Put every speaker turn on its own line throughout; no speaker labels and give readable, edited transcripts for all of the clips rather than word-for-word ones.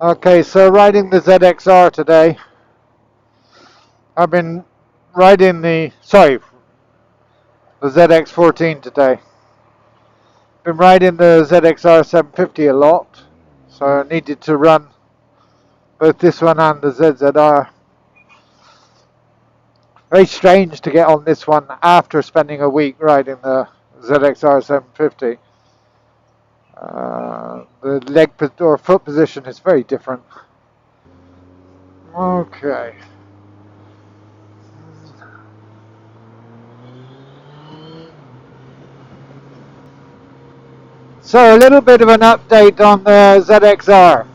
Okay, so riding the ZXR today. I've been riding the ZX14 today. Been riding the ZXR 750 a lot, so I needed to run both this one and the ZZR. Very strange to get on this one after spending a week riding the ZXR 750. The leg or foot position is very different. Okay. So a little bit of an update on the ZXR.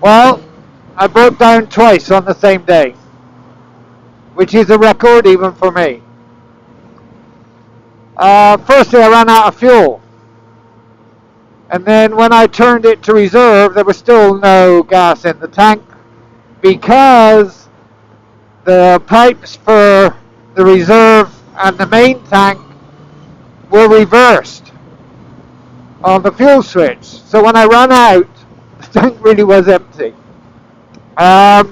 Well, I broke down twice on the same day, which is a record even for me. Firstly, I ran out of fuel. And then when I turned it to reserve, there was still no gas in the tank because the pipes for the reserve and the main tank were reversed on the fuel switch. So when I ran out, the tank really was empty. Yeah,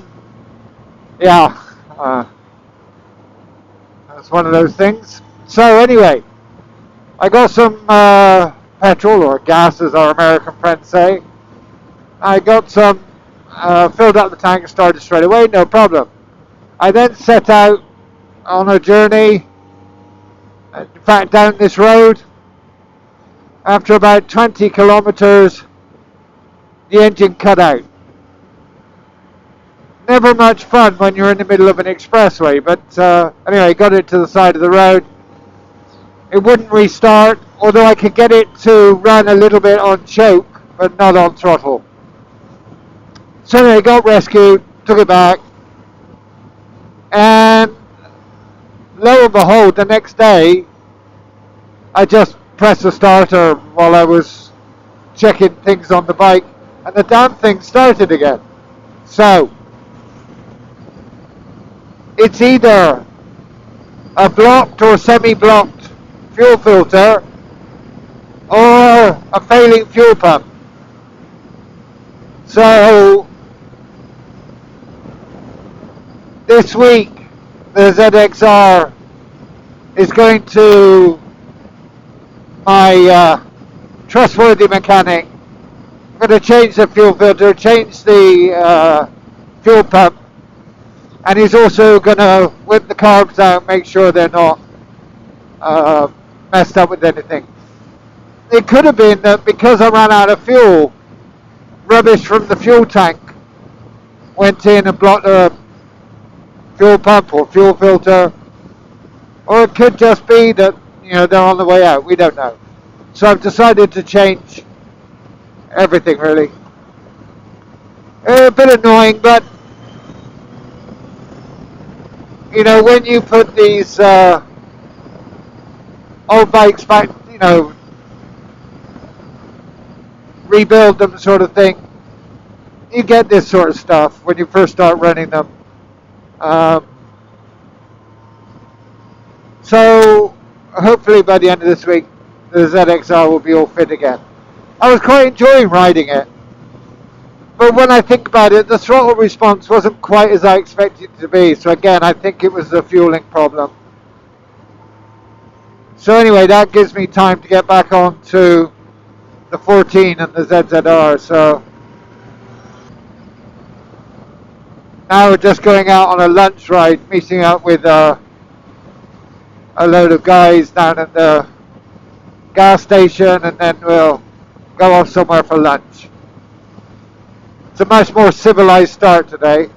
that's one of those things. So anyway, I got some petrol or gas, as our American friends say. I got some, filled up the tank and started straight away, no problem. I then set out on a journey, in fact down this road. After about 20 kilometers, the engine cut out. Never much fun when you're in the middle of an expressway, but anyway, got it to the side of the road. It wouldn't restart, although I could get it to run a little bit on choke, but not on throttle. So anyway, got rescued, took it back, and lo and behold, the next day, I just pressed the starter while I was checking things on the bike, and the damn thing started again. So, it's either a blocked or semi-blocked fuel filter or a failing fuel pump. So, this week, the ZXR is going to my trustworthy mechanic. I'm going to change the fuel filter, change the fuel pump, and he's also going to whip the carbs out, make sure they're not messed up with anything. It could have been that because I ran out of fuel, rubbish from the fuel tank went in and blocked the fuel pump or fuel filter, or it could just be that they're on the way out. We don't know. So I've decided to change everything really. A bit annoying, but when you put these old bikes back, rebuild them sort of thing, you get this sort of stuff when you first start running them. So hopefully by the end of this week, the ZXR will be all fit again. I was quite enjoying riding it, but when I think about it, the throttle response wasn't quite as I expected it to be. So again, I think it was the fueling problem. So anyway, that gives me time to get back on to the 14 and the ZZR. So now we're just going out on a lunch ride, meeting up with a load of guys down at the gas station, and then we'll go off somewhere for lunch. It's a much more civilized start today.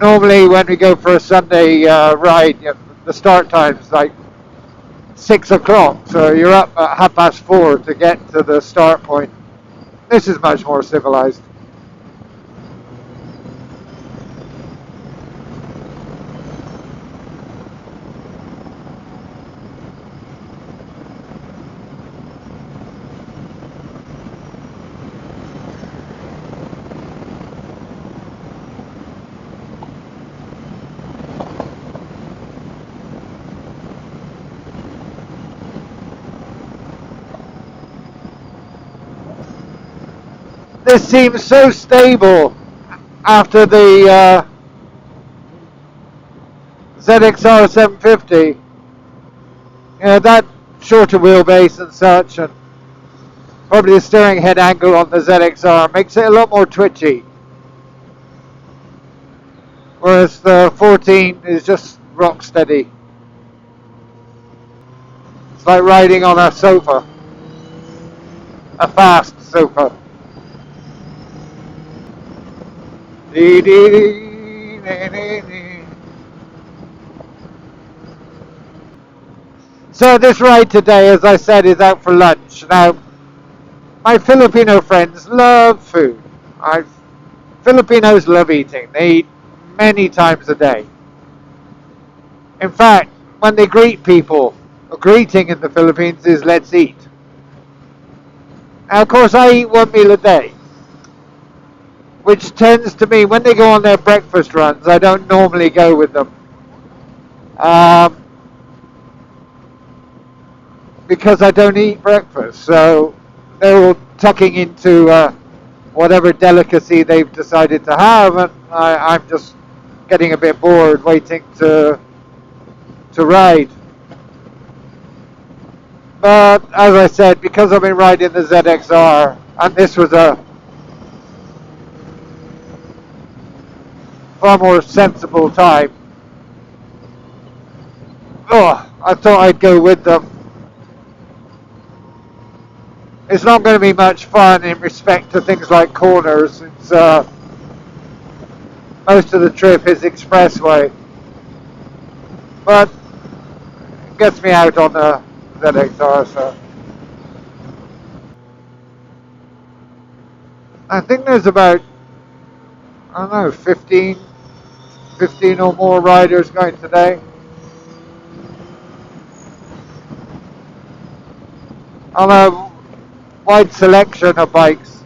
Normally when we go for a Sunday ride, the start time is like 6 o'clock, so you're up at 4:30 to get to the start point. This is much more civilized. this seems so stable after the ZXR 750. You know, that shorter wheelbase and such, and probably the steering head angle on the ZXR makes it a lot more twitchy. Whereas the 14 is just rock steady. It's like riding on a sofa. A fast sofa. So this ride today, as I said, is out for lunch. Now, my Filipino friends love food. Filipinos love eating. They eat many times a day. In fact, when they greet people, a greeting in the Philippines is let's eat. Now, of course, I eat one meal a day, which tends to mean when they go on their breakfast runs, I don't normally go with them. Because I don't eat breakfast, so they're all tucking into whatever delicacy they've decided to have, and I'm just getting a bit bored waiting to ride. But as I said, because I've been riding the ZXR, and this was a far more sensible time, I thought I'd go with them. It's not going to be much fun in respect to things like corners. It's most of the trip is expressway, but it gets me out on the ZXR. So I think there's about, I don't know, 15 or more riders going today on a wide selection of bikes.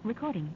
Recording.